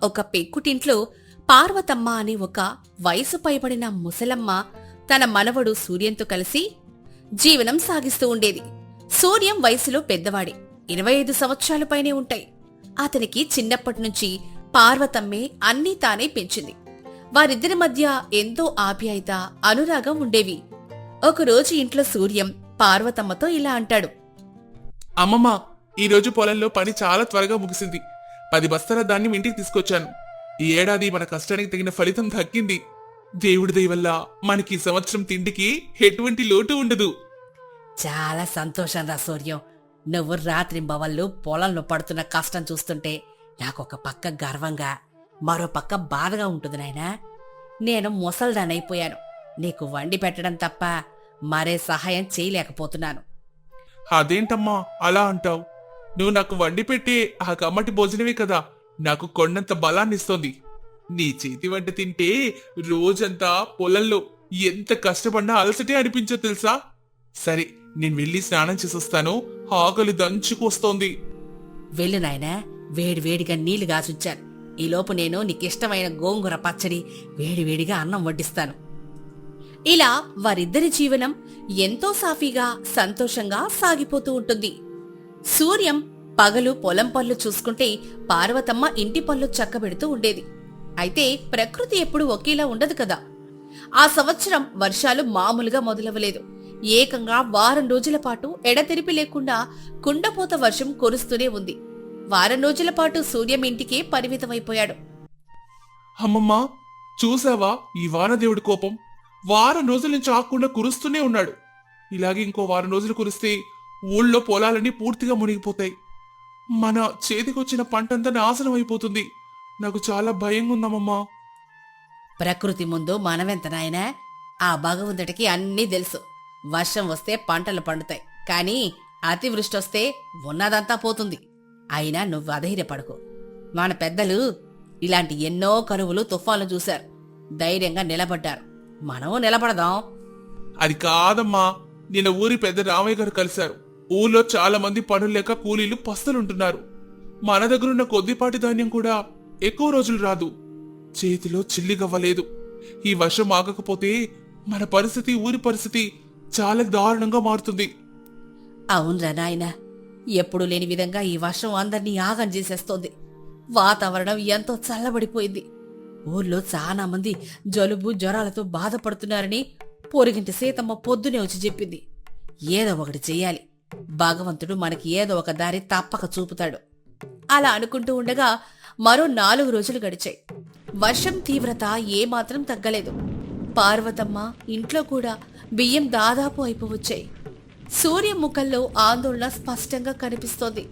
ఒక పెంకుటింట్లో పార్వతమ్మ అని ఒక వయసు పైబడిన ముసలమ్మ తన మనవడు సూర్యంతో కలిసి జీవనం సాగిస్తూ ఉండేది. సూర్యం వయసులో పెద్దవాడే, 25 సంవత్సరాల పైనే ఉంటాయి. అతనికి చిన్నప్పటినుంచి పార్వతమ్మే అన్నీ తానే పెంచింది. వారిద్దరి మధ్య ఎంతో ఆప్యాయత, అనురాగం ఉండేవి. ఒకరోజు ఇంట్లో సూర్యం పార్వతమ్మతో ఇలా అంటాడు. అమ్మమ్మ, ఈరోజు పొలంలో పని చాలా త్వరగా ముగిసింది. 10 బస్తాల ధాన్యం ఇంటికి తీసుకొచ్చాను. ఈ ఏడాది మన కష్టానికి తగిన ఫలితం దక్కింది. దేవుడి దయ వల్ల మనకి ఈ సంవత్సరం తిండికి ఎటువంటి లోటు ఉండదు. చాలా సంతోషం రా సూర్యం. నువ్వు రాత్రింబవళ్ళు పొలంలో పడుతున్న కష్టం చూస్తుంటే నాకొక పక్క గర్వంగా, మరో పక్క బాధగా ఉంటుంది నాయనా. నేను ముసల్దానైపోయాను. నీకు వండి పెట్టడం తప్ప మరే సహాయం చేయలేకపోతున్నాను. అదేంటమ్మా అలా అంటావు? నువ్వు నాకు వండి పెట్టే ఆ కమ్మటి భోజనమే కదా నాకు కొండంత బలాన్నిస్తోంది. నీ చేతి వంట తింటే రోజంతా పొలంలో ఎంత కష్టపడినా అలసటే అనిపించో తెలుసా? సరే, నేను వెళ్ళి స్నానం చేసొస్తాను. ఆకలి దంచుకొస్తోంది. వెళ్ళు నాయనా, వేడివేడిగా నీళ్లు గాచుంచాను. ఈలోపు నేను నీకిష్టమైన గోంగూర పచ్చడి వేడివేడిగా అన్నం వడ్డిస్తాను. ఇలా వారిద్దరి జీవనం ఎంతో సాఫీగా, సంతోషంగా సాగిపోతూ ఉంటుంది. సూర్యం పగలు పొలం పనులు చూసుకుంటే పార్వతమ్మ ఇంటి పనులు చక్కబెడుతూ ఉండేది. అయితే ప్రకృతి ఎప్పుడూ ఒకేలా ఉండదు కదా. ఆ సంవత్సరం వర్షాలు మామూలుగా మొదలవలేదు. ఏకంగా వారం రోజుల పాటు ఎడతెరిపి లేకుండా కుండపోత వర్షం కురుస్తూనే ఉంది. వారం రోజుల పాటు సూర్యం ఇంటికే పరిమితమైపోయాడు. అమ్మమ్మా, చూసావా ఈ వానదేవుడి కోపం? వారం రోజుల నుంచి ఆకుండా కురుస్తూనే ఉన్నాడు. ఇలాగే ఇంకో వారం రోజులు కురిస్తే ఊళ్ళో పొలాలన్నీ పూర్తిగా మునిగిపోతాయి. మన చేతికొచ్చిన పంటంతా నాశనం అయిపోతుంది. నాకు చాలా భయంగా ఉందమ్మమ్మా. ప్రకృతి ముందు మనమెంత నాయనా? ఆ భగవంతుడికి అన్నీ తెలుసు. వర్షం వస్తే పంటలు పండుతాయి, కానీ అతివృష్టి వస్తే ఉన్నదంతా పోతుంది. అయినా నువ్వు అధైర్యపడకు. మన పెద్దలు ఇలాంటి ఎన్నో కరువులు, తుఫాన్లు చూశారు. ధైర్యంగా నిలబడ్డారు. మనము నిలబడదాం. అది కాదమ్మా, నిన్న ఊరి పెద్ద రామయ్య గారు కలిశారు. ఊళ్ళో చాలా మంది పనులు లేక కూలీలు పస్తులుంటున్నారు. మన దగ్గరున్న కొద్దిపాటి ధాన్యం కూడా ఎక్కువ రోజులు రాదు. చేతిలో చిల్లిగవ్వలేదు. ఈ వర్షం ఆగకపోతే మన పరిస్థితి, ఊరి పరిస్థితి చాలా దారుణంగా మారుతుంది. అవునరా నాయనా, ఎప్పుడూ లేని విధంగా ఈ వర్షం అందర్నీ ఆగం చేసేస్తోంది. వాతావరణం ఎంతో చల్లబడిపోయింది. ఊర్లో చాలా మంది జలుబు, జ్వరాలతో బాధపడుతున్నారని పొరిగింటి సీతమ్మ పొద్దునే వచ్చి చెప్పింది. ఏదో ఒకటి చెయ్యాలి. భగవంతుడు మనకి ఏదో ఒక దారి తప్పక చూపుతాడు. అలా అనుకుంటూ ఉండగా మరో 4 రోజులు గడిచాయి. వర్షం తీవ్రత ఏమాత్రం తగ్గలేదు. పార్వతమ్మ ఇంట్లో కూడా బియ్యం దాదాపు అయిపోవచ్చాయి. సూర్య ముఖంలో ఆందోళన స్పష్టంగా కనిపిస్తోంది.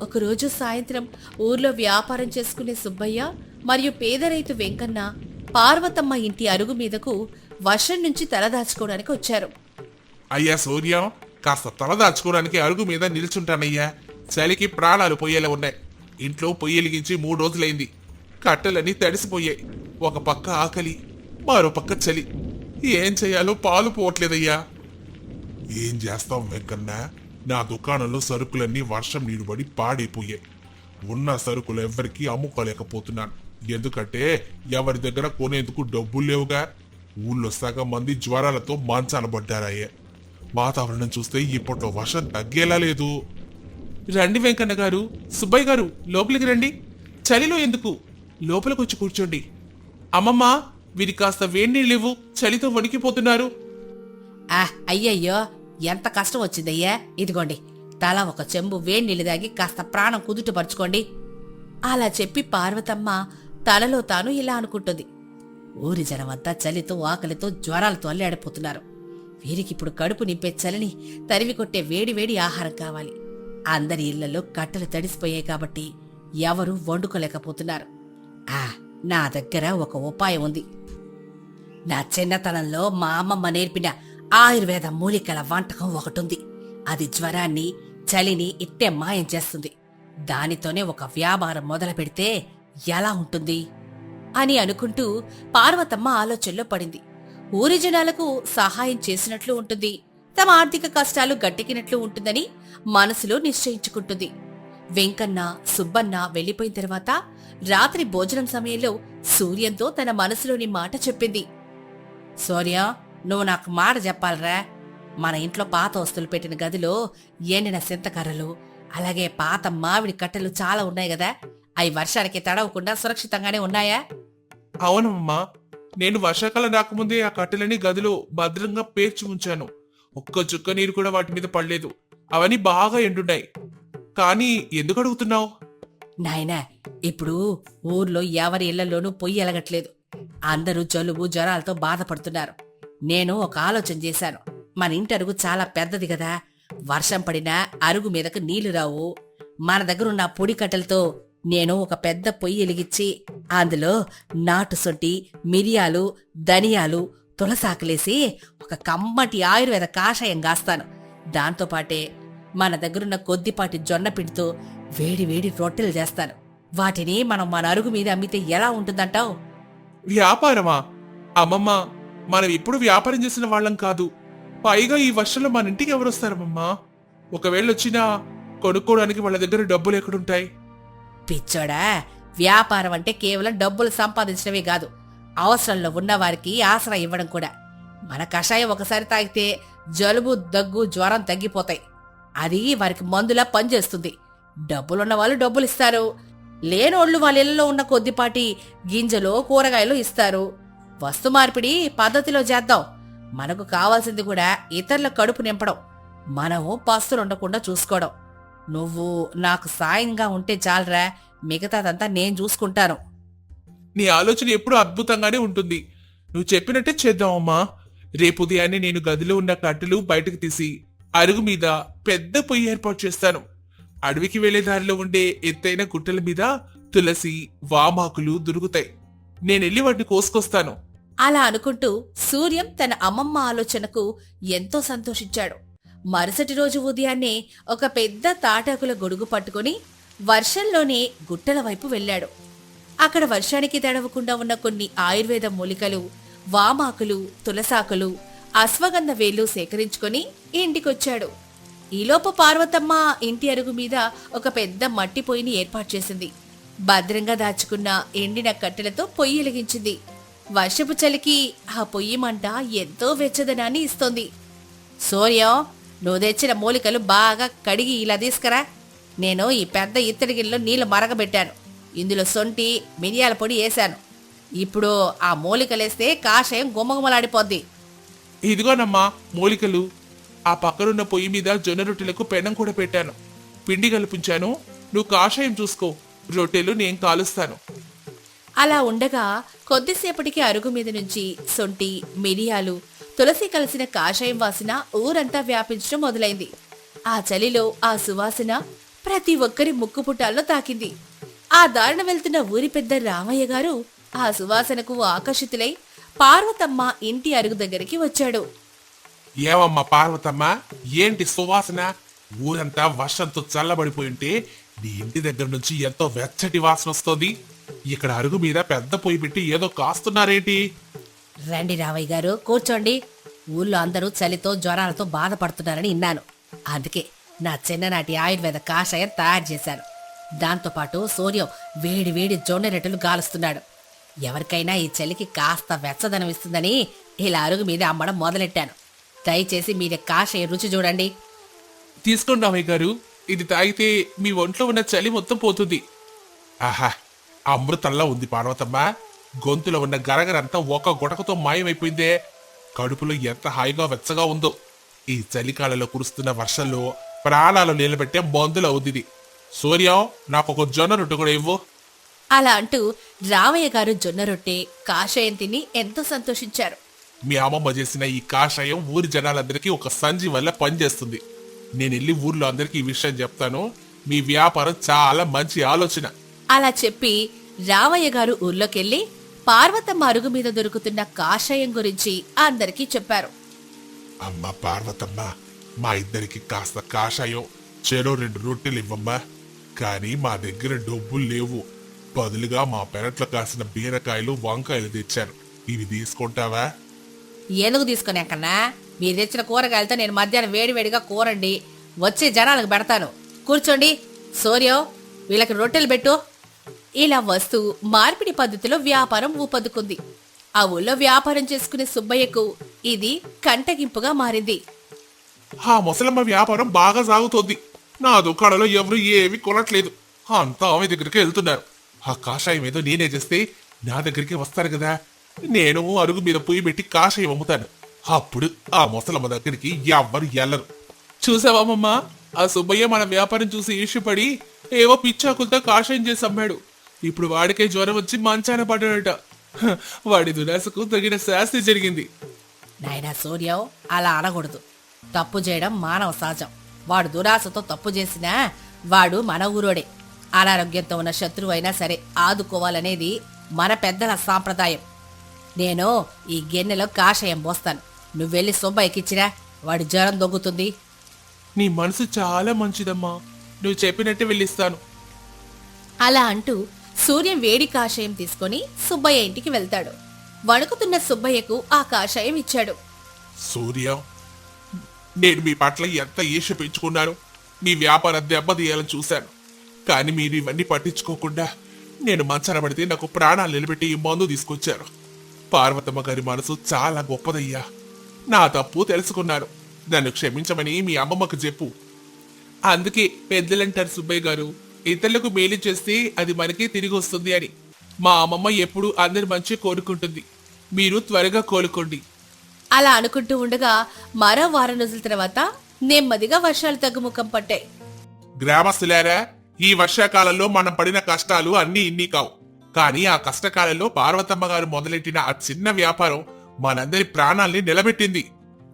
ఒకరోజు సాయంత్రం ఊర్లో వ్యాపారం చేసుకునే సుబ్బయ్య మరియు పేద రైతు వెంకన్న పార్వతమ్మ ఇంటి అరుగు మీదకు వర్షం నుంచి తలదాచుకోవడానికి వచ్చారు. అయ్యా సూర్యం, కాస్త తలదాచుకోవడానికి అరుగు మీద నిల్చుంటానయ్యా. చలికి ప్రాణాలు పొయ్యేలా ఉన్నాయి. ఇంట్లో పొయ్యలిగించి 3 రోజులైంది. కట్టెలన్నీ తడిసిపోయాయి. ఒక పక్క ఆకలి, మరో పక్క చలి. ఏం చెయ్యాలో పాలు పోవట్లేదయ్యా. ఏం చేస్తాం వెంకన్న? నా దుకాణంలో సరుకులన్నీ వర్షం నీరుబడి పాడైపోయాయి. ఉన్న సరుకులు ఎవ్వరికీ అమ్ముకోలేకపోతున్నాను. ఎందుకంటే ఎవరి దగ్గర కొనేందుకు డబ్బులు లేవుగా. ఊళ్ళో సగం మంది జ్వరాలతో మంచాన పడ్డారయ్యే. వాతావరణం చూస్తే ఇప్పట్లో వర్షం తగ్గేలా లేదు. రండి వెంకన్న గారు, సుబ్బయ్య గారు, లోపలికి రండి. చలిలో ఎందుకు, లోపలికి వచ్చి కూర్చోండి. అమ్మమ్మ, వీరి కాస్త వేడి నీళ్ళివ్వు, చలితో వణికిపోతున్నారు. అయ్యయ్యో, ఎంత కష్టం వచ్చిందయ్యా. ఇదిగోండి, తల ఒక చెంబు వేడి నీళ్ళు దాగి కాస్త ప్రాణం కుదుటపరుచుకోండి. అలా చెప్పి పార్వతమ్మ తనలో తాను ఇలా అనుకుంటుంది. ఊరి జనమంతా చలితో, ఆకలితో, జ్వరాలతో అల్లాడిపోతున్నారు. వీరికిప్పుడు కడుపు నింపే చలిని తరివి కొట్టే వేడివేడి ఆహారం కావాలి. అందరి ఇళ్లలో కట్టెలు తడిసిపోయాయి కాబట్టి ఎవరూ వండుకోలేకపోతున్నారు. నా దగ్గర ఒక ఉపాయం ఉంది. నా చిన్నతనంలో మా అమ్మమ్మ నేర్పిన ఆయుర్వేద మూలికల వంటకం ఒకటుంది. అది జ్వరాన్ని, చలిని ఇట్టే మాయం చేస్తుంది. దానితోనే ఒక వ్యాపారం మొదలు పెడితే ఎలా ఉంటుంది అని అనుకుంటూ పార్వతమ్మ ఆలోచనలో పడింది. ఊరి జనాలకు సహాయం చేసినట్లు ఉంటుంది, తమ ఆర్థిక కష్టాలు గట్టెక్కినట్లు ఉంటుందని మనసులో నిశ్చయించుకుంటుంది. వెంకన్న సుబ్బన్న వెళ్లిపోయిన తర్వాత రాత్రి భోజనం సమయంలో సూర్యంతో తన మనసులోని మాట చెప్పింది. సూర్య, నువ్వు నాకు మాట చెప్పాలరా. మన ఇంట్లో పాత వస్తువులు పెట్టిన గదిలో ఎండిన సింతకర్రలు, అలాగే పాత మామిడి కట్టెలు చాలా ఉన్నాయి కదా, అవి వర్షానికి తడవకుండా సురక్షితంగానే ఉన్నాయా? అవునమ్మా, నేను వర్షాకాలం రాకముందే ఆ కట్టెలని గదిలో భద్రంగా పేర్చి ఉంచాను. ఒక్క చుక్క నీరు కూడా వాటి మీద పడలేదు. అవన్నీ బాగా ఎండున్నాయి. కానీ ఎందుకు అడుగుతున్నావు? నాయనా, ఇప్పుడు ఊర్లో ఎవరి ఇళ్లలోనూ పొయ్యి ఎలగట్లేదు. అందరూ జలుబు జ్వరాలతో బాధపడుతున్నారు. నేను ఒక ఆలోచన చేశాను. మన ఇంటి అరుగు చాలా పెద్దది కదా, వర్షం పడినా అరుగు మీదకు నీళ్లు రావు. మన దగ్గరున్న పొడి కట్టెలతో నేను ఒక పెద్ద పొయ్యి ఎలిగించి అందులో నాటు సొంటి, మిరియాలు, ధనియాలు, తులసాకులేసి ఒక కమ్మటి ఆయుర్వేద కాషాయం గాస్తాను. దాంతోపాటే మన దగ్గరున్న కొద్దిపాటి జొన్న పిండితో వేడి వేడి రొట్టెలు చేస్తాను. వాటిని మనం మన అరుగు మీద అమ్మితే ఎలా ఉంటుందంటావు? వ్యాపారమా? అమ్మమ్మ, మనం ఎప్పుడు వ్యాపారం చేసిన వాళ్ళం కాదు. పైగా ఈ వర్షంలో మన ఇంటికి ఎవరు వస్తారమ్మమ్మా? ఒకవేళ వచ్చినా కొనుక్కోవడానికి వాళ్ళ దగ్గర డబ్బులు ఎక్కడుంటాయి? పిచ్చోడా, వ్యాపారం అంటే కేవలం డబ్బులు సంపాదించడమే కాదు, అవసరంలో ఉన్న వారికి ఆసరా ఇవ్వడం కూడా. మన కషాయం ఒకసారి తాగితే జలుబు, దగ్గు, జ్వరం తగ్గిపోతాయి. అది వారికి మందులా పనిచేస్తుంది. డబ్బులున్న వాళ్ళు డబ్బులు ఇస్తారు, లేనోళ్లు వాళ్ళ ఇళ్లలో ఉన్న కొద్దిపాటి గింజలు, కూరగాయలు ఇస్తారు. వస్తు మార్పిడి పద్ధతిలో చేద్దాం. మనకు కావాల్సింది కూడా ఇతరుల కడుపు నింపడం, మనము పస్తులుండకుండా చూసుకోవడం. నువ్వు నాకు సాయంగా ఉంటే చాలరా, మిగతాదంతా నేను చూసుకుంటాను. నీ ఆలోచన ఎప్పుడూ అద్భుతంగానే ఉంటుంది. నువ్వు చెప్పినట్టే చేద్దామమ్మా. రేపు ఉదయాన్నే నేను గదిలో ఉన్న కట్టెలు బయటకు తీసి అరుగు మీద పెద్ద పొయ్యి ఏర్పాటు చేస్తాను. అడవికి వెళ్లే దారిలో ఉండే ఎత్తైన గుట్టల మీద తులసి, వామాకులు దొరుకుతాయి. నేనెళ్ళి వాటిని కోసుకొస్తాను. అలా అనుకుంటూ సూర్యం తన అమ్మమ్మ ఆలోచనకు ఎంతో సంతోషించాడు. మరుసటి రోజు ఉదయాన్నే ఒక పెద్ద తాటాకుల గొడుగు పట్టుకుని వర్షంలోనే గుట్టల వైపు వెళ్ళాడు. అక్కడ వర్షానికి తడవకుండా ఉన్న కొన్ని ఆయుర్వేద మూలికలు, వామాకులు, తులసాకులు, అశ్వగంధ వేళ్లు సేకరించుకొని ఇంటికొచ్చాడు. ఈలోపు పార్వతమ్మ ఇంటి అరుగు మీద ఒక పెద్ద మట్టి పొయ్యిని ఏర్పాటు చేసింది. భద్రంగా దాచుకున్న ఎండిన కట్టెలతో పొయ్యి వెలిగించింది. వర్షపు చలికి ఆ పొయ్యి మంట ఎంతో వెచ్చదనాన్ని ఇస్తోంది. సూర్యం, నువ్వు తెచ్చిన మూలికలు బాగా కడిగి ఇలా తీసుకురా. నేను ఈ పెద్ద ఇత్తడి గిన్నెలో నీళ్లు మరగబెట్టాను. ఇందులో సొంటి, మిరియాల పొడి వేశాను. ఇప్పుడు ఆ మూలికలేస్తే కాషాయం గుమ్మగుమలాడిపోద్ది. ఇదిగోనమ్మా మూలికలు. ఆ పక్కనున్న పొయ్యి మీద జొన్న రొట్టెలకు పెనం కూడా పెట్టాను. పిండి కల్పించాను. నువ్వు కాషాయం చూసుకో, రొట్టెలు నేను కాలుస్తాను. అలా ఉండగా కొద్దిసేపటికి అరుగు మీద నుంచి సొంటి, మిరియాలు, తులసి కలిసిన కాషాయం వాసన ఊరంతా వ్యాపించడం మొదలైంది. ఆ చలిలో ఆ సువాసన ప్రతి ఒక్కరి ముక్కుపుటాల్లో తాకింది. ఆ దారిన వెళ్తున్న ఊరి పెద్ద రామయ్య గారు ఆ సువాసనకు ఆకర్షితులై పార్వతమ్మ ఇంటి అరుగు దగ్గరికి వచ్చాడు. ఏమమ్మా పార్వతమ్మ, ఏంటి సువాసన? ఊరంతా వర్షంతో చల్లబడిపోయింటే నీ ఇంటి దగ్గర నుంచి ఎంతో వెచ్చటి వాసన వస్తోంది. ఇక్కడ అరుగు మీద పెద్ద పొయ్యి పెట్టి ఏదో కాస్తున్నారేంటి? రండి రామయ్య గారు, కూర్చోండి. ఊళ్ళో అందరూ చలితో జ్వరాలతో బాధపడుతున్నారని విన్నాను. అందుకే నా చిన్ననాటి ఆయుర్వేద కాషాయం తయారు చేశాను. దాంతోపాటు సూర్యం వేడి వేడి జొన్న రొట్టెలు గాలుస్తున్నాడు. ఎవరికైనా ఈ చలికి కాస్త వెచ్చదనం ఇస్తుందని ఇలా అరుగు మీద అమ్మడం మొదలెట్టాను. దయచేసి మీరే కాషాయం రుచి చూడండి. తీసుకోండి రామయ్య గారు. ఇది తాగితే మీ ఒంట్లో ఉన్న చలి మొత్తం పోతుంది. ఆహా, అమృతంలా ఉంది పార్వతమ్మ. గొంతులో ఉన్న గరగరంతా ఒక గుటకతో మాయమైపోయిందే. కడుపులో ఎంత హాయిగా వెచ్చగా ఉందో. ఈ చలికాలంలో కురుస్తున్న వర్షంలో ప్రాణాలు నిలబెట్టే మందులు అవుతుంది. సూర్యం, నాకు ఒక జొన్న రొట్టె కూడా ఇవ్వు. అలా అంటూ రామయ్య గారు జొన్న రొట్టె, కాషాయం తిని ఎంతో సంతోషించారు. మీ అమ్మమ్మ చేసిన ఈ కాషాయం ఊరి జనాలందరికీ ఒక సంజీ వల్ల పనిచేస్తుంది. నేను వెళ్ళి ఊర్లో అందరికీ ఈ విషయం చెప్తాను. మీ వ్యాపారం చాలా మంచి ఆలోచన. అలా చెప్పి రామయ్య గారు ఊర్లోకెళ్లి పార్వతమ్మ అరుగు మీద దొరుకుతున్న కాషాయం గురించి అందరికీ చెప్పారు. అమ్మ పార్వతమ్మ, మా ఇద్దరికి కాస్త కాషాయం, చెరో 2 రొట్టెలు ఇవ్వమ్మా. కానీ మా దగ్గర డబ్బులు లేవు. బదులుగా మా పెరట్లో కాసిన బీరకాయలు, వంకాయలు తెచ్చాను. ఇవి తీసుకుంటావా? ఎందుకు తీసుకునేకన్నా? మీరు తెచ్చిన కూరగాయలతో నేను మధ్యాహ్నం వేడివేడిగా కూరండి వచ్చే జనాలకు పెడతాను. కూర్చోండి. సూర్యో వీళ్ళకి రొట్టెలు పెట్టు. ఇలా వస్తూ మార్పిడి పద్ధతిలో వ్యాపారం ఊపందుకుంది. ఆ ఊళ్ళో వ్యాపారం చేసుకునే సుబ్బయ్యకు ఇది కంటగింపుగా మారింది. ఆ ముసలమ్మ వ్యాపారం బాగా సాగుతోంది. నా దుకాణంలో ఎవరు ఏమీ కొనట్లేదు. అంతా ఆమె దగ్గరికి వెళ్తున్నారు. ఆ కాషాయం ఏదో నేనే చేస్తే నా దగ్గరికి వస్తారు కదా. నేను అరుగు మీద పొయ్యి పెట్టి కాషాయం అమ్ముతాను. అప్పుడు ఆ ముసలమ్మ దగ్గరికి ఎవ్వరు వెళ్ళరు. చూసావామమ్మా, ఆ సుబ్బయ్య మన వ్యాపారం చూసి ఈర్ష్యపడి ఏవో పిచ్చాకులతో కాషాయం చేసి అమ్మాడు. ఇప్పుడు వాడికే జ్వరం వచ్చి మంచాన పడ్డాడట. హ, వాడి దురాశకు తగిన శాస్తి జరిగింది. నాయనా సూర్యం, అలా అనకూడదు. తప్పు చేయడం మానవ సహజం. వాడు దురాశతో తప్పు చేసినా వాడు మన ఊరోడే. అనారోగ్యంతో ఉన్న శత్రువు అయినా సరే ఆదుకోవాలనేది మన పెద్దల సాంప్రదాయం. నేను ఈ గిన్నెలో కాషాయం పోస్తాను. నువ్వెళ్ళి సుబ్బయ్యకిచ్చిరా, వాడి జ్వరం దొంగుతుంది. నీ మనసు చాలా మంచిదమ్మా, నువ్వు చెప్పినట్టే వెళ్ళిస్తాను. అలా అంటూ సూర్యం వేడి కాషాయం తీసుకొని సుబ్బయ్య ఇంటికి వెళ్తాడు. వణుకుతున్న సుబ్బయ్యకు ఆ కాషాయం ఇచ్చాడు. సూర్య, నేను మీ పట్ల ఎంత ఈర్ష్య పెంచుకున్నాను. మీ వ్యాపారం దెబ్బతీయాలని చూశాను. కానీ మీరు ఇవన్నీ పట్టించుకోకుండా నేను మంచాన పడితే నాకు ప్రాణాలు నిలబెట్టి ఈ మందు తీసుకొచ్చారు. పార్వతమ్మ గారి మనసు చాలా గొప్పదయ్యా. నా తప్పు తెలుసుకున్నాను. నన్ను క్షమించమని మీ అమ్మమ్మకు చెప్పు. అందుకే పెద్దలంటారు సుబ్బయ్య గారు, ఇతరులకు మేలు చేస్తే అది మనకే తిరిగి వస్తుంది అని. మా అమ్మమ్మ ఎప్పుడూ అందరి మంచి కోరుకుంటుంది. మీరు త్వరగా కోలుకోండి. అలా అనుకుంటూ ఉండగా మరో వారం రోజుల తర్వాత నెమ్మదిగా వర్షాలు తగ్గుముఖం పట్టాయి. గ్రామస్తులారా, ఈ వర్షాకాలంలో మనం పడిన కష్టాలు అన్నీ ఇన్ని కావు. కానీ ఆ కష్టకాలంలో పార్వతమ్మ గారు మొదలెట్టిన ఆ చిన్న వ్యాపారం మనందరి ప్రాణాల్ని నిలబెట్టింది.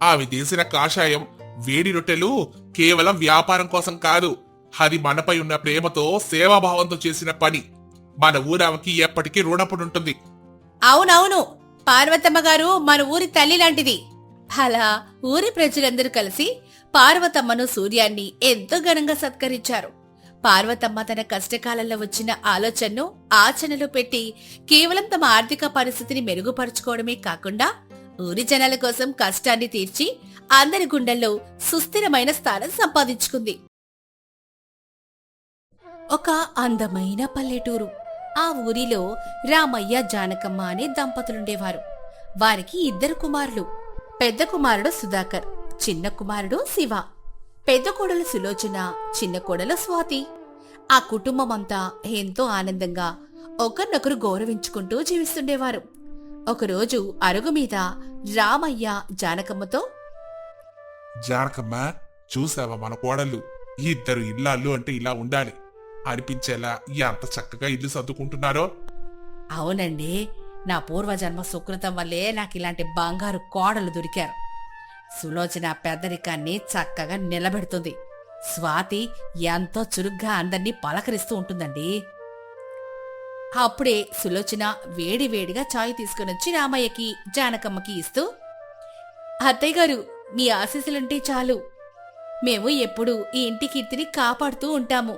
ఆమె తీసిన కాషాయం, వేడి రొట్టెలు కేవలం వ్యాపారం కోసం కాదు. అది మనపై ఉన్న ప్రేమతో, సేవాభావంతో చేసిన పని. మన ఊరామెకి ఎప్పటికీ రుణపడి. అవునవును, పార్వతమ్మ గారు మన ఊరి తల్లి లాంటిది. అలా ఊరి ప్రజలందరూ కలిసి పార్వతమ్మను, సూర్యాన్ని ఎంతో ఘనంగా సత్కరించారు. పార్వతమ్మ తన కష్టకాలంలో వచ్చిన ఆలోచనను ఆచరణలో పెట్టి కేవలం తమ ఆర్థిక పరిస్థితిని మెరుగుపరుచుకోవడమే కాకుండా ఊరి జనాల కోసం కష్టాన్ని తీర్చి అందరి గుండెల్లో సుస్థిరమైన స్థానం సంపాదించుకుంది. ఒక అందమైన పల్లెటూరు. ఆ ఊరిలో రామయ్య, జానకమ్మ అనే దంపతులుండేవారు. వారికి 2 కుమారులు. పెద్ద కుమారుడు సుధాకర్, చిన్న కుమారుడు శివ. పెద్ద కోడలు సులోచన, చిన్న కోడలు స్వాతి. ఆ కుటుంబమంతా ఎంతో ఆనందంగా ఒకరినొకరు గౌరవించుకుంటూ జీవిస్తుండేవారు. ఒకరోజు అరుగు మీద రామయ్య జానకమ్మతో, జానకమ్మ, చూసావా మన కోడళ్ళు? ఇద్దరు ఇల్లాళ్ళు అంటే ఇలా ఉండాలి అనిపించేలా ఎంత చక్కగా ఇల్లు సర్దుకుంటున్నారో. అవునండి, నా పూర్వజన్మ సుకృతం వల్లే నాకు ఇలాంటి బంగారు కోడలు దొరికారు. సులోచన పెద్దరికాన్ని చక్కగా నిలబెడుతుంది. స్వాతి ఎంతో చురుగ్గా అందర్నీ పలకరిస్తూ ఉంటుందండి. అప్పుడే సులోచన వేడివేడిగా చాయ్ తీసుకునొచ్చి రామయ్యకి, జానకమ్మకి ఇస్తూ, అత్తయ్య గారు, మీ ఆశీస్సులుంటే చాలు. మేము ఎప్పుడూ ఈ ఇంటి కీర్తిని కాపాడుతూ ఉంటాము.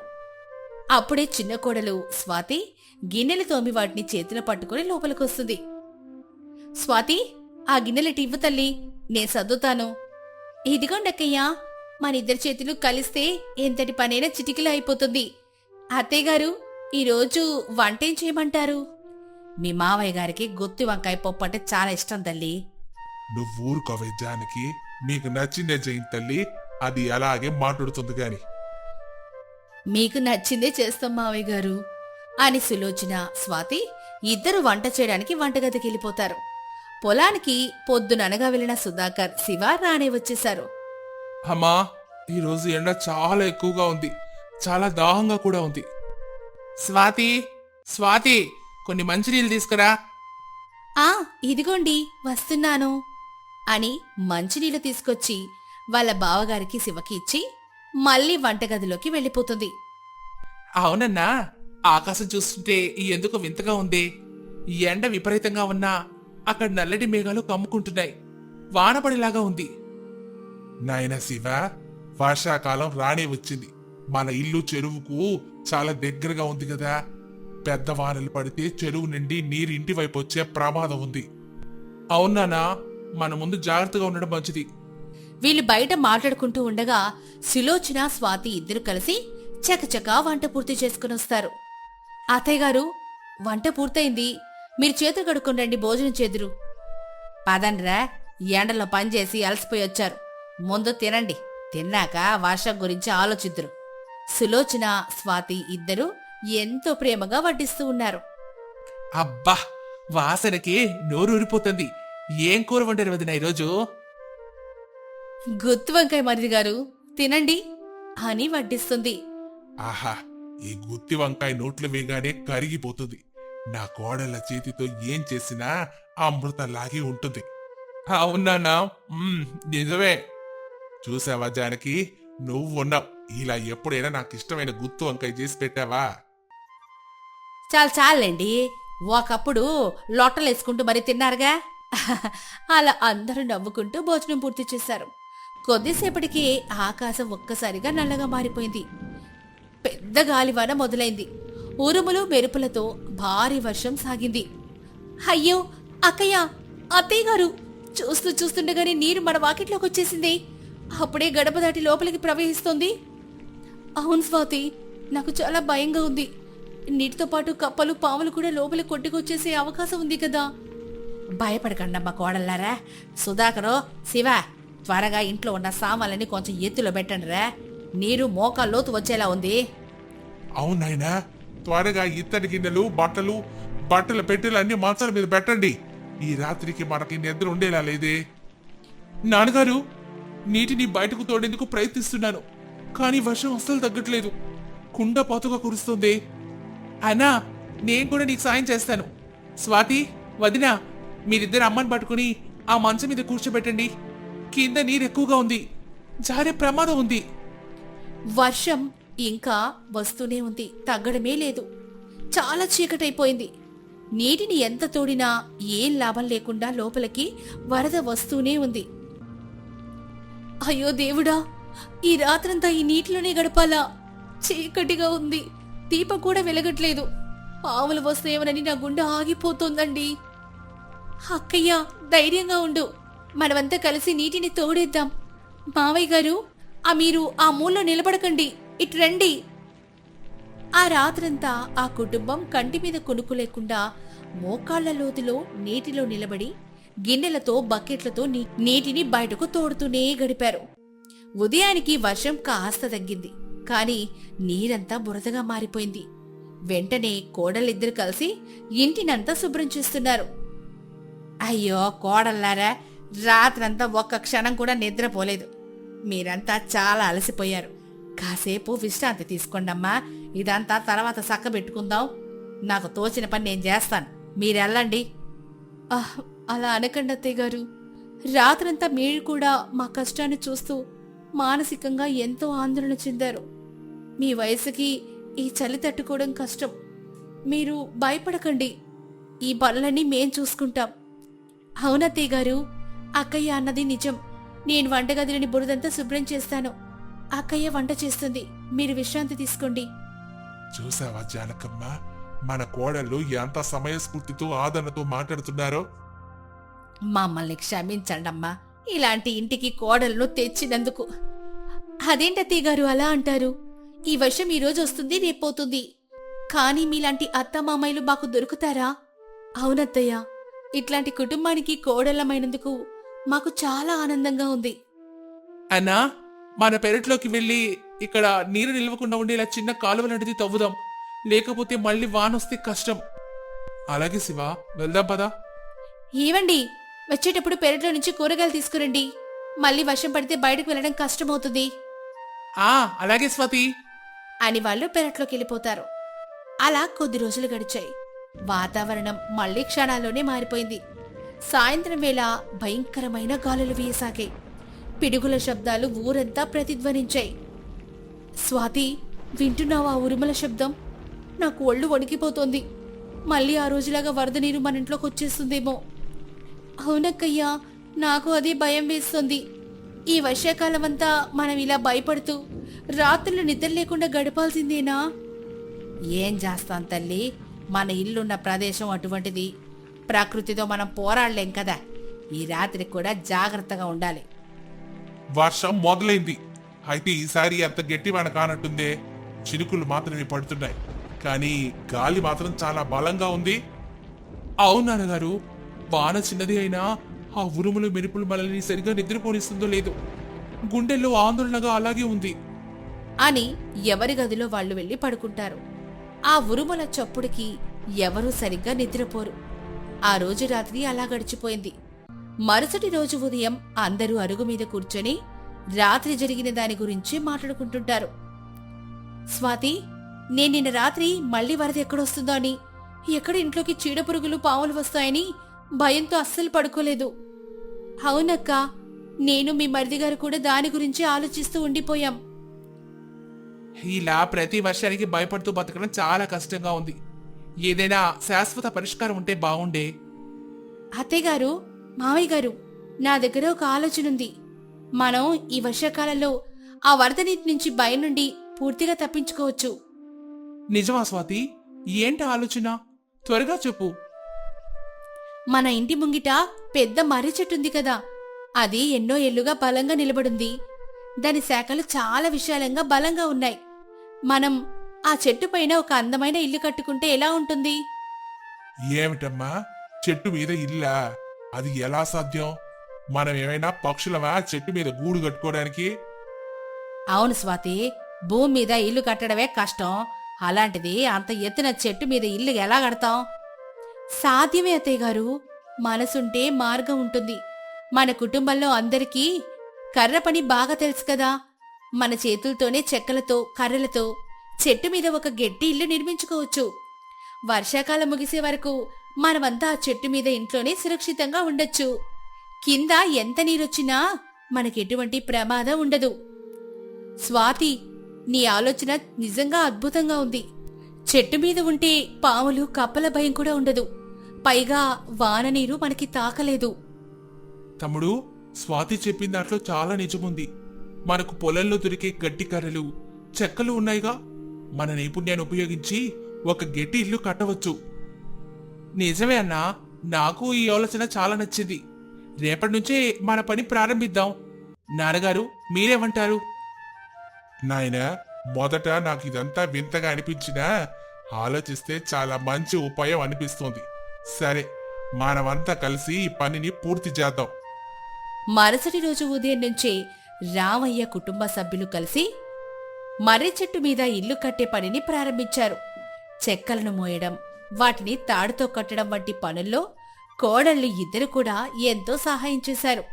అప్పుడే చిన్న కోడలు స్వాతి గిన్నెలు తోమి వాటిని చేతిలో పట్టుకుని లోపలికొస్తుంది. స్వాతి, ఆ గిన్నెలటి ఇవ్వు తల్లి, నే సర్దుతాను. ఇదిగోండక్కయ్యా, మనిద్దరి చేతులు కలిస్తే ఎంతటి పనైనా చిటికలో అయిపోతుంది. అత్తయ్య గారు, ఈరోజు వంటేం చేయమంటారు? మీ మావయ్య గారికి గుత్తి వంకాయ పప్పు అంటే చాలా ఇష్టం తల్లి. నువ్వు ఊరుకోవే జానకి, మీకు నచ్చిందే చేయింది తల్లి, అది అలాగే మాట్లాడుతుంది గాని. మీకు నచ్చిందే చేస్తాం మావయ్య గారు అని సులోచన, స్వాతి ఇద్దరు వంట చేయడానికి వంటగదికి వెళ్ళిపోతారు. పొలానికి పొద్దుననగా వెళ్లిన సుధాకర్, శివ రానే వచ్చేశారు. అమ్మా, ఈరోజు ఎండ చాలా ఎక్కువగా ఉంది, చాలా దాహంగా కూడా ఉంది. స్వాతి, స్వాతి, కొన్ని మంచినీళ్ళు తీసుకురా. ఆ ఇదిగోండి వస్తున్నాను అని మంచినీళ్లు తీసుకొచ్చి వాళ్ళ బావగారికి శివకి ఇచ్చి మళ్ళీ వంటగదిలోకి వెళ్ళిపోతుంది. అవునన్నా, ఆకాశం చూస్తుంటే ఎందుకు వింతగా ఉంది. ఈ ఎండ విపరీతంగా ఉన్నా అక్కడ నల్లటి మేఘాలు కమ్ముకుంటున్నాయి. వానపడిలాగా ఉంది. నాయన శివ, వర్షాకాలం రానే వచ్చింది. మన ఇల్లు చెరువుకు చాలా దగ్గరగా ఉంది కదా. పెద్ద వానలు పడితే చెరువు నుండి నీరు ఇంటి వైపు వచ్చే ప్రమాదం ఉంది. అవునానా, మన ముందు జాగ్రత్తగా ఉండడం మంచిది. వీళ్ళు బయట మాట్లాడుకుంటూ ఉండగా సులోచన, స్వాతి ఇద్దరు కలిసి చకచకా వంట పూర్తి చేసుకుని వస్తారు. అత్తయ్య గారు, వంట పూర్తయింది, మీరు చేతులు కడుక్కొని రండి, భోజనం చేదురు. పదండ్రా, ఎండలో పనిచేసి అలసిపోయి వచ్చారు. ముందు తినండి, తిన్నాక వర్షం గురించి ఆలోచిద్దురు. సులోచన, స్వాతి ఇద్దరు ఎంతో ప్రేమగా వడ్డిస్తూ ఉన్నారు. అబ్బా, వాసనకి నోరు ఊరిపోతుంది. ఏం కూర వండారు వదిన ఈరోజు? గుత్తి వంకాయ మరిది గారు, తినండి అని వడ్డిస్తుంది. ఆహా, ఈ గుత్తి వంకాయ నోట్లు వేగానే కరిగిపోతుంది. నా కోడళ్ళ చేతితో ఏం చేసినా అమృతంలాగే ఉంటుంది. అవునా? నిజమే. చూసావా జానకి, నువ్వు ఉన్నావు. ఇలా ఎప్పుడైనా నాకు ఇష్టమైన గుత్తి వంకాయ చేసి పెట్టావా? చాలండి, ఒకప్పుడు లొట్టలేసుకుంటూ మరి తిన్నారుగా. అలా అందరూ నవ్వుకుంటూ భోజనం పూర్తి చేశారు. కొద్దిసేపటికి ఆకాశం ఒక్కసారిగా నల్లగా మారిపోయింది. పెద్ద గాలివాన మొదలైంది. ఉరుములు మెరుపులతో భారీ వర్షం సాగింది. అయ్యో అక్కయ్య, అత్తయ్య గారు, చూస్తుండగానే నీరు మన వాకిట్లోకి వచ్చేసింది. అప్పుడే గడప దాటి లోపలికి ప్రవహిస్తోంది. అవును స్వాతి, నాకు చాలా భయంగా ఉంది. నీటితో పాటు కప్పలు, పాములు కూడా లోపలికి కొట్టుకొచ్చేసే అవకాశం ఉంది కదా. భయపడకండమ్మా కోడల్లారా. సుధాకరు, శివ, త్వరగా ఇంట్లో ఉన్న సామాన్లని కొంచెం ఎత్తులో పెట్టండి రా. నీరు మోకాల్లోతు వచ్చేలా ఉంది. అవునాయనా, త్వరగా ఇత్తడి గిన్నెలు, బట్టల పెట్టెలు అన్ని మంచాల మీద పెట్టండి. ఈ రాత్రికి మనకి నిద్ర ఉండేలా లేదే. నాన్నగారు, నీటిని బయటకు తోడేందుకు ప్రయత్నిస్తున్నాను, కానీ వర్షం అస్సలు తగ్గట్లేదు. కుండ పాతుగా కురుస్తుంది. అన్నా, నేను కూడా నీకు సాయం చేస్తాను. స్వాతి, వదిన, మీరిద్దరు అమ్మని పట్టుకుని ఆ మంచం మీద కూర్చోబెట్టండి. కింద నీరు ఎక్కువగా ఉంది, జారే ప్రమాదం ఉంది. వర్షం ఇంకా వస్తూనే ఉంది, తగ్గడమే లేదు. చాలా చీకటైపోయింది. నీటిని ఎంత తోడినా ఏం లాభం లేకుండా లోపలికి వరద వస్తూనే ఉంది. అయ్యో దేవుడా, ఈ రాత్రంతా ఈ నీటిలోనే గడపాలా? చీకటిగా ఉంది, దీపం కూడా వెలగట్లేదు. పాములు వస్తేమోనని నా గుండె ఆగిపోతోందండి. అక్కయ్య, ధైర్యంగా ఉండు, మనమంతా కలిసి నీటిని తోడేద్దాం. మావయ్య గారు, మీరు ఆ మూలలో నిలబడకండి, ఇటు రండి. ఆ రాత్రంతా ఆ కుటుంబం కంటి మీద కొనుక్కు లేకుండా మోకాళ్ల లోతులో నీటిలో నిలబడి గిన్నెలతో, బకెట్లతో నీటిని బయటకు తోడుతూనే గడిపారు. ఉదయానికి వర్షం కాస్త తగ్గింది, కాని నీరంతా బురదగా మారిపోయింది. వెంటనే కోడలిద్దరు కలిసి ఇంటినంతా శుభ్రం చేస్తున్నారు. అయ్యో కోడల్లారా, రాత్రంతా ఒక్క క్షణం కూడా నిద్రపోలేదు. మీరంతా చాలా అలసిపోయారు. కాసేపు విశ్రాంతి తీసుకోండమ్మా. ఇదంతా తర్వాత చక్కబెట్టుకుందాం. నాకు తోచిన పని నేను చేస్తాను, మీరెళ్ళండి. అలా అనకండి అత్తయ్య గారు. రాత్రంతా మీరు కూడా మా కష్టాన్ని చూస్తూ మానసికంగా ఎంతో ఆందోళన చెందారు. మీ వయసుకి ఈ చలి తట్టుకోవడం కష్టం. మీరు భయపడకండి, ఈ పనులన్నీ మేం చూసుకుంటాం. అవునత్తయ్య గారు, అక్కయ్య అన్నది నిజం. నేను వంటగదిలోని బురదంతా శుభ్రం చేస్తాను. అక్కయ్య వంట చేస్తుంది, మీరు విశ్రాంతి తీసుకోండి. చూసావా జానకమ్మ, మన కోడళ్ళు ఎంత సమయస్ఫూర్తితో ఆదరణతో మాట్లాడుతున్నారో. మమ్మల్ని క్షమించండమ్మా, ఇలాంటి ఇంటికి కోడలను తెచ్చినందుకు. అదేంటత్తయ్య గారు అలా అంటారు? ఈ వర్షం ఈరోజు వస్తుంది, రేపోతుంది. కానీ మీలాంటి అత్తమామయ్యలు మాకు దొరుకుతారా? అవునత్తయ్య, ఇట్లాంటి కుటుంబానికి కోడళ్ళమైనందుకు మాకు చాలా ఆనందంగా ఉంది. అన్నా, మన పెరట్లోకి వెళ్ళి ఇక్కడ నీరు నిలవకుండా ఉండేలా చిన్న కాలువ లాంటిది తవ్వుదాం. లేకపోతే మళ్ళీ వానొస్తే కష్టం. అలాగే శివ, వెళ్దాం పదా. ఏవండి, వచ్చేటప్పుడు పెరట్లో నుంచి కూరగాయలు తీసుకురండి. మళ్ళీ వర్షం పడితే బయటకు వెళ్లడం కష్టమవుతుంది అలాగే స్వాతి అని వాళ్ళు పెరట్లోకి వెళ్ళిపోతారు. అలా కొద్ది రోజులు గడిచాయి. వాతావరణం మళ్లీ క్షణాల్లోనే మారిపోయింది. సాయంత్రం వేళ భయంకరమైన గాలులు వీయసాగాయి. పిడుగుల శబ్దాలు ఊరంతా ప్రతిధ్వనించాయి. స్వాతి, వింటున్నావా ఉరుముల శబ్దం? నాకు ఒళ్ళు వణికిపోతోంది. మళ్ళీ ఆ రోజులాగా వరద నీరు మన ఇంట్లోకి వచ్చేస్తుందేమో. అవునక్కయ్యా, నాకు అదే భయం వేస్తుంది. ఈ వర్షాకాలం అంతా మనం ఇలా భయపడుతూ రాత్రులు నిద్ర లేకుండా గడపాల్సిందేనా? ఏం చేస్తాం తల్లి, మన ఇల్లున్న ప్రదేశం అటువంటిది. ప్రకృతితో మనం పోరాడలేం కదా. ఈ రాత్రి కూడా జాగ్రత్తగా ఉండాలి. వర్షం మొదలైంది. అయితే ఈసారి అంత గట్టి వాన కానట్టుందే. చినుకులు మాత్రమే పడుతున్నాయి, కానీ గాలి మాత్రం చాలా బలంగా ఉంది. అవును నాన్నగారు, వాన చిన్నది అయినా ఆ ఉరుములు మెరుపులు మనల్ని సరిగా నిద్రపోనిస్తుందో లేదో, గుండెల్లో ఆందోళనగా అలాగే ఉంది. అని ఎవరి గదిలో వాళ్ళు వెళ్లి పడుకుంటారు. ఆ ఉరుముల చప్పుడుకి ఎవరూ సరిగ్గా నిద్రపోరు. ఆ రోజు రాత్రి అలా గడిచిపోయింది. మరుసటి రోజు ఉదయం అందరూ అరుగు మీద కూర్చొని రాత్రి జరిగిన దాని గురించి మాట్లాడుకుంటుంటారు. స్వాతి, నేను నిన్న రాత్రి మళ్లీ వరద ఎక్కడొస్తుందో అని, ఎక్కడ ఇంట్లోకి చీడపురుగులు పాములు వస్తాయని భయంతో అస్సలు పడుకోలేదు. అవునక్క, నేను మీ మరిదిగారు కూడా దాని గురించి ఆలోచిస్తూ ఉండిపోయాం. ఇలా ప్రతి వర్షానికి భయపడుతూ బతకడం చాలా కష్టంగా ఉంది. ఏదైనా శాశ్వత పరిష్కారం ఉంటే బాగుండే. అత్తయ్యగారు, మావయ్య గారు, నా దగ్గర ఒక ఆలోచనుంది. మనం ఈ వర్షాకాలంలో ఆ వరద నీటి నుంచి భయం నుండి పూర్తిగా తప్పించుకోవచ్చు. నిజమా స్వాతి? ఏంటి ఆలోచన? త్వరగా చెప్పు. మన ఇంటి ముంగిట పెద్ద మర్రి చెట్టుంది కదా, అది ఎన్నో ఏళ్లుగా బలంగా నిలబడింది. దాని శాఖలు చాలా విశాలంగా బలంగా ఉన్నాయి. మనం ఆ చెట్టు పైన ఒక అందమైన ఇల్లు కట్టుకుంటే ఎలా ఉంటుంది? ఏమిటమ్మా, చెట్టు మీద ఇల్లా? అది ఎలా సాధ్యం? మనం ఏమైనా పక్షులమా చెట్టు మీద గూడు కట్టుకోవడానికి? అవును స్వాతి, భూమి మీద ఇల్లు కట్టడమే కష్టం. అలాంటిది అంత ఎత్తున చెట్టు మీద ఇల్లు ఎలా కడతాం? సాధ్యమే అత్తయ్య గారు. మనసుంటే మార్గం ఉంటుంది. మన కుటుంబంలో అందరికీ కర్ర పని బాగా తెలుసు కదా. మన చేతులతోనే చెక్కలతో కర్రలతో చెట్టు మీద ఒక గట్టి ఇల్లు నిర్మించుకోవచ్చు. వర్షాకాలం ముగిసే వరకు మనమంతా ఆ చెట్టు మీద ఇంట్లోనే సురక్షితంగా ఉండొచ్చు. కింద ఎంత నీరొచ్చినా మనకెటువంటి ప్రమాదం ఉండదు. స్వాతి, నీ ఆలోచన నిజంగా అద్భుతంగా ఉంది. చెట్టు మీద ఉంటే పాములు కప్పల భయం కూడా ఉండదు. పైగా వాన నీరు మనకి తాకలేదు. తమ్ముడు, స్వాతి చెప్పిన దాంట్లో చాలా నిజముంది. మనకు పొలంలో దొరికే గడ్డి కర్రలు, చెక్కలు ఉన్నాయిగా. మన నైపుణ్యాన్ని ఉపయోగించి ఒక గట్టి ఇల్లు కట్టవచ్చు. నిజమే అన్నా, నాకు ఈ ఆలోచన చాలా నచ్చింది. రేపటి నుంచే మన పని ప్రారంభిద్దాం. నాన్నగారు, మీరేమంటారు? నాయనా, మొదట నాకు ఇదంతా వింతగా అనిపించినా ఆలోచిస్తే చాలా మంచి ఉపాయం అనిపిస్తోంది. సరే, మనమంతా కలిసి ఈ పనిని పూర్తి చేద్దాం. మరుసటి రోజు ఉదయం నుంచే రామయ్య కుటుంబ సభ్యులు కలిసి మర్రి చెట్టు మీద ఇల్లు కట్టే పనిని ప్రారంభించారు. చెక్కలను మోయడం, వాటిని తాడుతో కట్టడం వంటి పనుల్లో కోడళ్లు ఇద్దరు కూడా ఎంతో సహాయం చేశారు.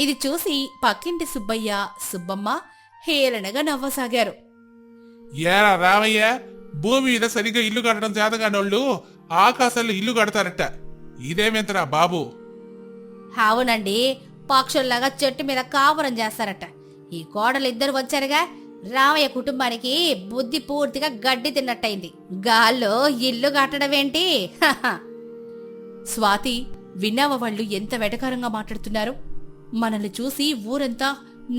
ఇది చూసి పక్కింటి సుబ్బయ్య, సుబ్బమ్మ హేళనగా నవ్వసాగారు. ఏరా రామయ్య, భూమి మీద సరిగ్గా ఇల్లు కట్టడం చేతగానోళ్ళు ఆకాశంలో ఇల్లు కడతారట. ఇదేమెంతరా బాబు? అవునండి, పక్షుల్లాగా చెట్టు మీద కాపురం చేస్తారట. ఈ కోడలిద్దరు వచ్చారుగా, రామయ్య కుటుంబానికి బుద్ధి పూర్తిగా గడ్డి తిన్నట్టయింది. గాల్లో ఇల్లు కట్టడమేంటి? స్వాతి, విన్నావా వాళ్ళు ఎంత వెటకారంగా మాట్లాడుతున్నారు? మనల్ని చూసి ఊరంతా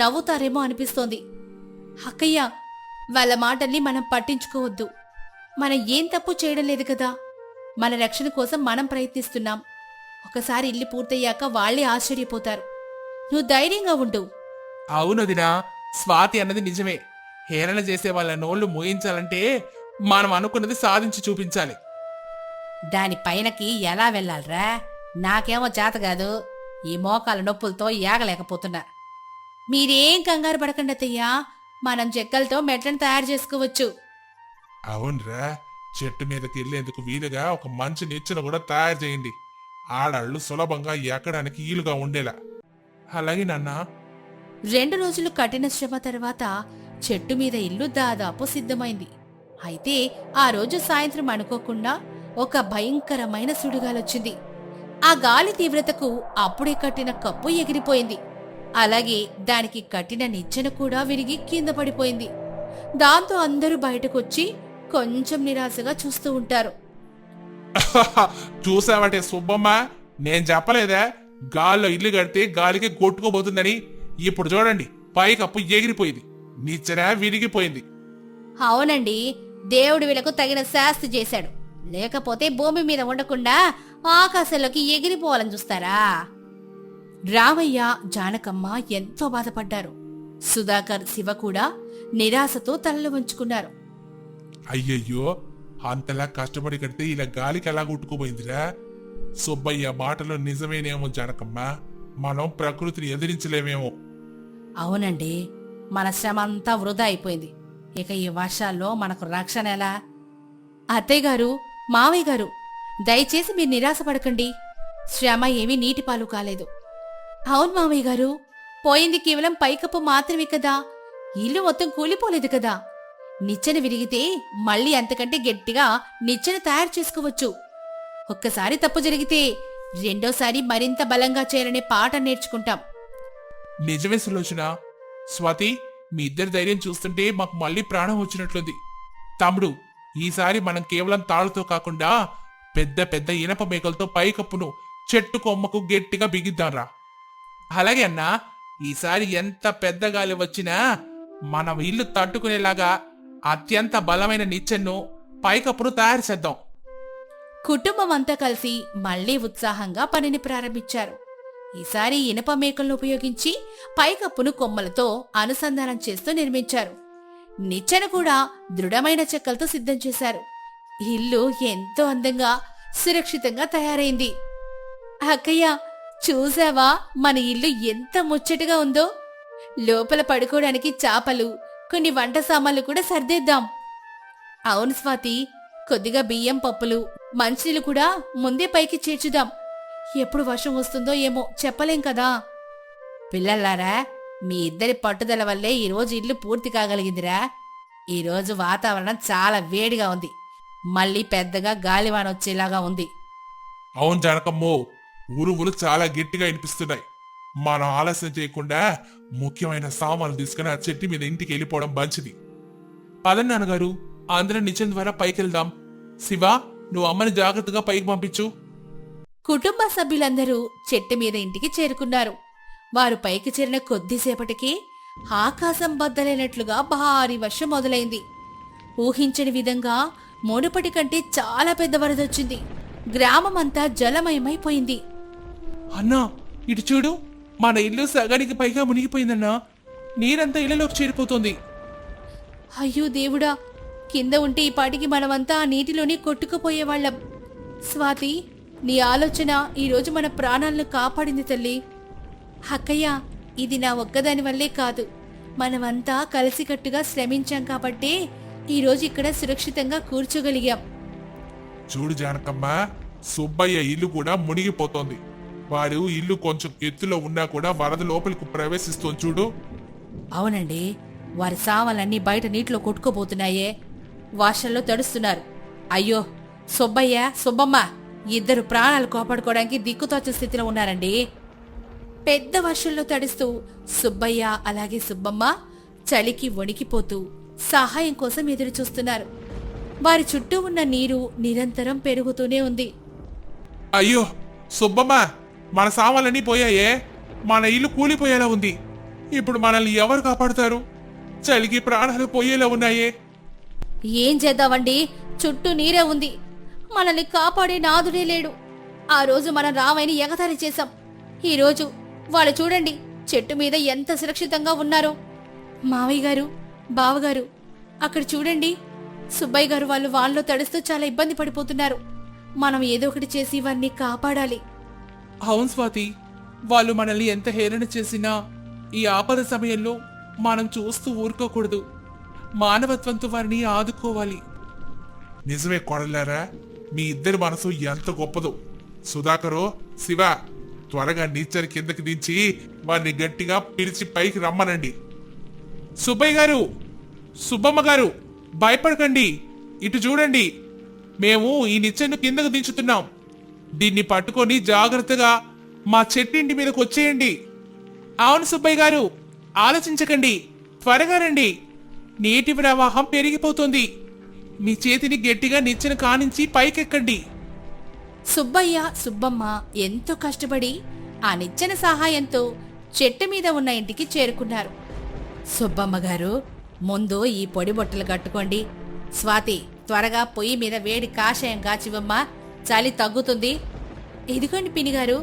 నవ్వుతారేమో అనిపిస్తోంది. అక్కయ్య, వాళ్ళ మాటల్ని మనం పట్టించుకోవద్దు. మనం ఏం తప్పు చేయడం లేదు కదా. మన రక్షణ కోసం మనం ప్రయత్నిస్తున్నాం. ఒకసారి ఇల్లు పూర్తయ్యాక వాళ్లే ఆశ్చర్యపోతారు. నువ్వు ధైర్యంగా ఉండు. అవునదినా, స్వాతి అన్నది నిజమే. హేళన చేసే వాళ్ళ నోళ్లు మోయించాలంటే మనం అనుకున్నది సాధించి చూపించాలి. దాని పైనకి ఎలా వెళ్ళాలరా? నాకేమో చేత కాదు. ఈ మోకాల నొప్పులతో ఏగలేకపోతున్నా. మీరేం కంగారు పడకండి అత్తయ్యా, మనం చెక్కలతో మెట్లను తయారు చేసుకోవచ్చు. అవునరా, చెట్టు మీదకి వెళ్లేందుకు వీలుగా ఒక మంచి నిచ్చెన కూడా తయారు చేయండి. ఆడాళ్ళు సులభంగా ఎక్కడానికి వీలుగా ఉండేలా. అలాగే నాన్నా. 2 రోజులు కఠిన శ్రమ తర్వాత చెట్టు మీద ఇల్లు దాదాపు సిద్ధమైంది. అయితే ఆ రోజు సాయంత్రం అనుకోకుండా ఒక భయంకరమైన సుడిగాలొచ్చింది. ఆ గాలి తీవ్రతకు అప్పుడే కట్టిన కప్పు ఎగిరిపోయింది. అలాగే దానికి కట్టిన నిచ్చెన కూడా విరిగి కింద పడిపోయింది. దాంతో అందరూ బయటకొచ్చి కొంచెం నిరాశగా చూస్తూ ఉంటారు. చూసావటే సుబ్బమ్మ, నేను చెప్పలేదా గాల్లో ఇల్లు కడితే గాలికి కొట్టుకోబోతుందని? ఇప్పుడు చూడండి, పైకప్పు ఎగిరిపోయింది, నిచ్చెన విరిగిపోయింది. అవునండి, దేవుడు వీళ్ళకు తగిన శాస్తి చేశాడు. లేకపోతే భూమి మీద ఉండకుండా ఆకాశంలోకి ఎగిరిపోవాలని చూస్తారా? రామయ్య, జానకమ్మ ఎంతో బాధపడ్డారు. సుధాకర్, శివ కూడా నిరాశతో తలలు వంచుకున్నారు. అయ్యయ్యో, అంతలా కష్టపడి కడితే ఇలా గాలికి ఎలా కొట్టుకుపోయిందిరా? సుబ్బయ్య మాటలో నిజమేనేమో జానకమ్మ. మనం ప్రకృతిని ఎదిరించలేమేమో. అవునండి, మన శ్రమ అంతా వృధా అయిపోయింది. ఇక ఈ వర్షాల్లో మనకు రక్షణ ఎలా? అత్తయ్య గారు, మావయ్య గారు, దయచేసి మీరు నిరాశపడకండి. శ్రమ ఏమీ నీటిపాలు కాలేదు. అవును మావయ్య గారు, పోయింది కేవలం పైకప్పు మాత్రమే కదా, ఇల్లు మొత్తం కూలిపోలేదు కదా. నిచ్చెన విరిగితే మళ్ళీ అంతకంటే గట్టిగా నిచ్చెన తయారు చేసుకోవచ్చు. ఒక్కసారి తప్పు జరిగితే రెండోసారి మరింత బలంగా చేయాలనే పాఠం నేర్చుకుంటాం. నిజమే సులోచన. స్వాతి, మీ ఇద్దరి ధైర్యం చూస్తుంటే మాకు మళ్ళీ ప్రాణం వచ్చినట్లుంది. తమ్ముడు, ఈసారి మనం కేవలం తాళ్ళతో కాకుండా పెద్ద పెద్ద ఇనప మేకలతో పైకప్పును చెట్టు కొమ్మకు గట్టిగా బిగిద్దాంరా. అలాగే అన్నా, ఈసారి ఎంత పెద్ద గాలి వచ్చినా మన ఇల్లు తట్టుకునేలాగా అత్యంత బలమైన నిచ్చెన్ను పైకప్పును తయారు చేద్దాం. కుటుంబం అంతా కలిసి మళ్లీ ఉత్సాహంగా పనిని ప్రారంభించారు. ఈసారి ఇనప మేకలను ఉపయోగించి పైకప్పును కొమ్మలతో అనుసంధానం చేస్తూ నిర్మించారు. నిచ్చెన కూడా దృఢమైన చెక్కలతో సిద్ధం చేశారు. ఇల్లు ఎంతో అందంగా సురక్షితంగా తయారైంది. అక్కయ్య, చూసావా మన ఇల్లు ఎంత ముచ్చటగా ఉందో? లోపల పడుకోవడానికి చాపలు, కొన్ని వంట సామాన్లు కూడా సర్దేద్దాం. అవును స్వాతి, కొద్దిగా బియ్యం, పప్పులు, మంచినీళ్ళు కూడా ముందే పైకి చేర్చుదాం. ఎప్పుడు వర్షం వస్తుందో ఏమో చెప్పలేం కదా. పిల్లలారా, మీ ఇద్దరి పట్టుదల వల్లే ఈరోజు ఇల్లు పూర్తి కాగలిగిందిరా. ఈరోజు వాతావరణం చాలా వేడిగా ఉంది. మళ్ళీ పెద్దగా గాలివాన వచ్చేలాగా ఉంది. అవును జానకమ్మో, ఉరుములు చాలా గట్టిగా వినిపిస్తున్నాయి. మనం ఆలస్యం చేయకుండా ముఖ్యమైన సామాన్లు తీసుకుని ఆ చెట్టు మీద ఇంటికి వెళ్ళిపోవడం మంచిది. పదండి నాన్నగారు, అందరం నిచ్చెన ద్వారా పైకి వెళ్దాం. శివ, నువ్వు అమ్మని జాగ్రత్తగా పైకి పంపించు. కుటుంబ సభ్యులందరూ చెట్టు మీద ఇంటికి చేరుకున్నారు. వారు పైకి చేరిన కొద్దిసేపటికి ఆకాశం బద్దలైనట్లుగా భారీ వర్షం మొదలైంది. ఊహించని విధంగా మునుపటి కంటే చాలా పెద్ద వరదొచ్చింది. గ్రామమంతా జలమయమైపోయింది. అన్నా, ఇటు చూడు, మన ఇల్లు సగానికి పైగా మునిగిపోయిందన్నా. నీరంతా ఇళ్లలోకి చేరిపోతుంది. అయ్యో దేవుడా, కింద ఉంటే ఈ పాటికి మనమంతా ఆ నీటిలోనే కొట్టుకుపోయేవాళ్లం. స్వాతి, నీ ఆలోచన ఈరోజు మన ప్రాణాలను కాపాడింది తల్లి. అక్కయ్య, ఇది నా ఒక్కదాని వల్లే కాదు, మనమంతా కలిసికట్టుగా శ్రమించాం కాబట్టే ఈరోజు ఇక్కడ సురక్షితంగా కూర్చోగలిగాం. చూడు జానకమ్మ, సుబ్బయ్య ఇల్లు కూడా మునిగిపోతోంది. వాడు ఇల్లు కొంచెం ఎత్తులో ఉన్నా కూడా వరద లోపలికి ప్రవేశిస్తోంది చూడు. అవునండి, వారి సామాన్లన్నీ బయట నీటిలో కొట్టుకోబోతున్నాయే. వర్షంలో తడుస్తున్నారు. అయ్యో, సుబ్బయ్య, సుబ్బమ్మ ఇద్దరు ప్రాణాలు కాపాడుకోవడానికి దిక్కుతోచ స్థితిలో ఉన్నారండి. పెద్ద వర్షంలో తడుస్తూ సుబ్బయ్య అలాగే సుబ్బమ్మ చలికి వణికిపోతూ సహాయం కోసం ఎదురు చూస్తున్నారు. వారి చుట్టూ ఉన్న నీరు నిరంతరం పెరుగుతూనే ఉంది. అయ్యో సుబ్బమ్మ, మన సామాన్లన్నీ పోయాయే. మన ఇల్లు కూలిపోయేలా ఉంది. ఇప్పుడు మనల్ని ఎవరు కాపాడుతారు? చలికి ప్రాణాలు పోయేలా ఉన్నాయే. ఏం చేద్దామండి, చుట్టూ నీరే ఉంది. మనల్ని కాపాడే నాదుడే లేడు. ఆ రోజు మనం రామయ్యని ఎగతాళి చేశాం. ఈరోజు వాళ్ళు చూడండి, చెట్టు మీద ఎంత సురక్షితంగా ఉన్నారో. మావయ్య గారు, బావగారు, అక్కడ చూడండి, సుబ్బయ్య గారు వాళ్ళు వాళ్ళలో తడుస్తూ చాలా ఇబ్బంది పడిపోతున్నారు. మనం ఏదో ఒకటి చేసి వారిని కాపాడాలి. అవును స్వాతి, వాళ్ళు మనల్ని ఎంత హేళన చేసినా ఈ ఆపద సమయంలో మనం చూస్తూ ఊరుకోకూడదు. మానవత్వంతో వారిని ఆదుకోవాలి. నిజమే కొడలారా, మీ ఇద్దరి మనసు ఎంత గొప్పదో. సుధాకరు, శివ, త్వరగా నీచని కిందకి దించి వారిని గట్టిగా పిలిచి పైకి రమ్మనండి. సుబ్బయ్య గారు, సుబ్బమ్మ గారు, భయపడకండి. ఇటు చూడండి, మేము ఈ నిచ్చెను కిందకు దించుతున్నాం. దీన్ని పట్టుకొని జాగ్రత్తగా మా చెట్టింటి మీదకి వచ్చేయండి. అవును సుబ్బయ్య గారు, ఆలోచించకండి, త్వరగా రండి. నీటి ప్రవాహం పెరిగిపోతుంది. మీ చేతిని గట్టిగా నిచ్చెన కానించి పైకెక్కండి. సుబ్బయ్య, సుబ్బమ్మ ఎంతో కష్టపడి ఆ నిచ్చెన సహాయంతో చెట్టు మీద ఉన్న ఇంటికి చేరుకున్నారు. సుబ్బమ్మ గారు, ముందు ఈ పొడి బొట్టలు కట్టుకోండి. స్వాతి, త్వరగా పొయ్యి మీద వేడి కాషాయం కాచివమ్మా, చలి తగ్గుతుంది. ఇదిగోండి పినిగారు,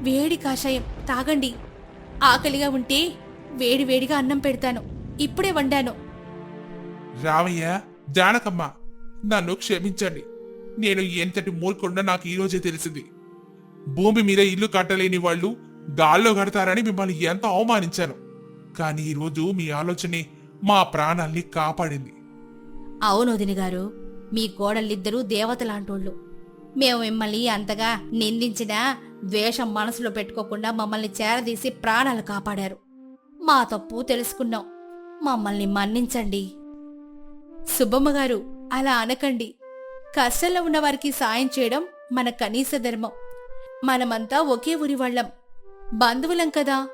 వేడి కాషాయం తాగండి. ఆకలిగా ఉంటే వేడి వేడిగా అన్నం పెడతాను, ఇప్పుడే వండాను. రావయ్య, జానకమ్మ, నన్ను క్షమించండి. నేను ఎంతటి మూర్ఖుండో నాకు ఈరోజే తెలిసింది. భూమి మీద ఇల్లు కట్టలేని వాళ్ళు గాల్లో కడతారని మిమ్మల్ని ఎంతో అవమానించాను. కానీ ఈరోజు మీ ఆలోచనే మా ప్రాణాల్ని కాపాడింది. అవును వదిన గారు, మీ కోడళ్ళిద్దరూ దేవతలాంటోళ్ళు. మేము మిమ్మల్ని అంతగా నిందించినా ద్వేషం మనసులో పెట్టుకోకుండా మమ్మల్ని చేరదీసి ప్రాణాలు కాపాడారు. మా తప్పు తెలుసుకున్నాం. మమ్మల్ని మన్నించండి. సుబ్బమ్మ గారు, అలా అనకండి. కష్టంలో ఉన్నవారికి సాయం చేయడం మన కనీస ధర్మం. మనమంతా ఒకే ఊరి వాళ్ళం, బంధువులం కదా.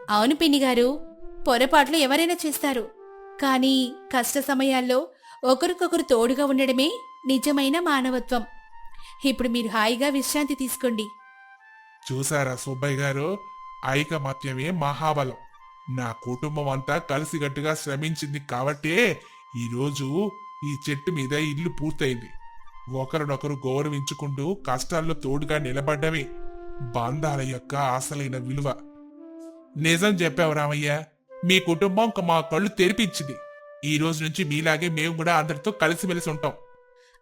అవును పిన్నిగారు, పొరపాట్లు ఎవరైనా చేస్తారు. కానీ కష్ట సమయాల్లో ఒకరికొకరు తోడుగా ఉండడమే నిజమైన మానవత్వం. ఇప్పుడు మీరు హాయిగా విశ్రాంతి తీసుకోండి. చూసారా సుబ్బయ్య గారు, ఐకమత్యమే మహాబలం. నా కుటుంబం అంతా కలిసిగట్టుగా శ్రమించింది కాబట్టే ఈరోజు ఈ చెట్టు మీద ఇల్లు పూర్తయింది. ఒకరినొకరు గౌరవించుకుంటూ కష్టాల్లో తోడుగా నిలబడ్డమే బంధాల యొక్క అసలైన విలువ. నిజం చెప్పావు రామయ్య. మీ కుటుంబం మా కళ్ళు తెరిపించింది. ఈ రోజు నుంచి మీలాగే మేము కూడా అందరితో కలిసిమెలిసి ఉంటాం.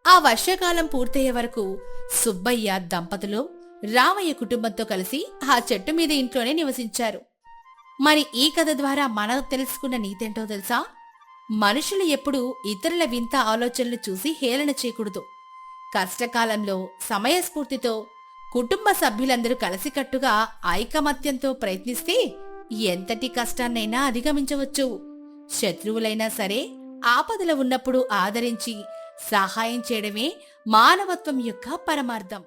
ఆ వర్షాకాలం పూర్తయ్యే వరకు సుబ్బయ్య దంపతులు రామయ్య కుటుంబంతో కలిసి ఆ చెట్టు మీద ఇంట్లోనే నివసించారు. మరి ఈ కథ ద్వారా మనం తెలుసుకున్న నీతేంటో తెలుసా? మనుషులు ఎప్పుడూ ఇతరుల వింత ఆలోచనలు చూసి హేళన చేయకూడదు. కష్టకాలంలో సమయస్ఫూర్తితో కుటుంబ సభ్యులందరూ కలిసికట్టుగా ఐకమత్యంతో ప్రయత్నిస్తే ఎంతటి కష్టాన్నైనా అధిగమించవచ్చు. శత్రువులైనా సరే ఆపదలో ఉన్నప్పుడు ఆదరించి సహాయం చేయడమే మానవత్వం యొక్క పరమార్థం.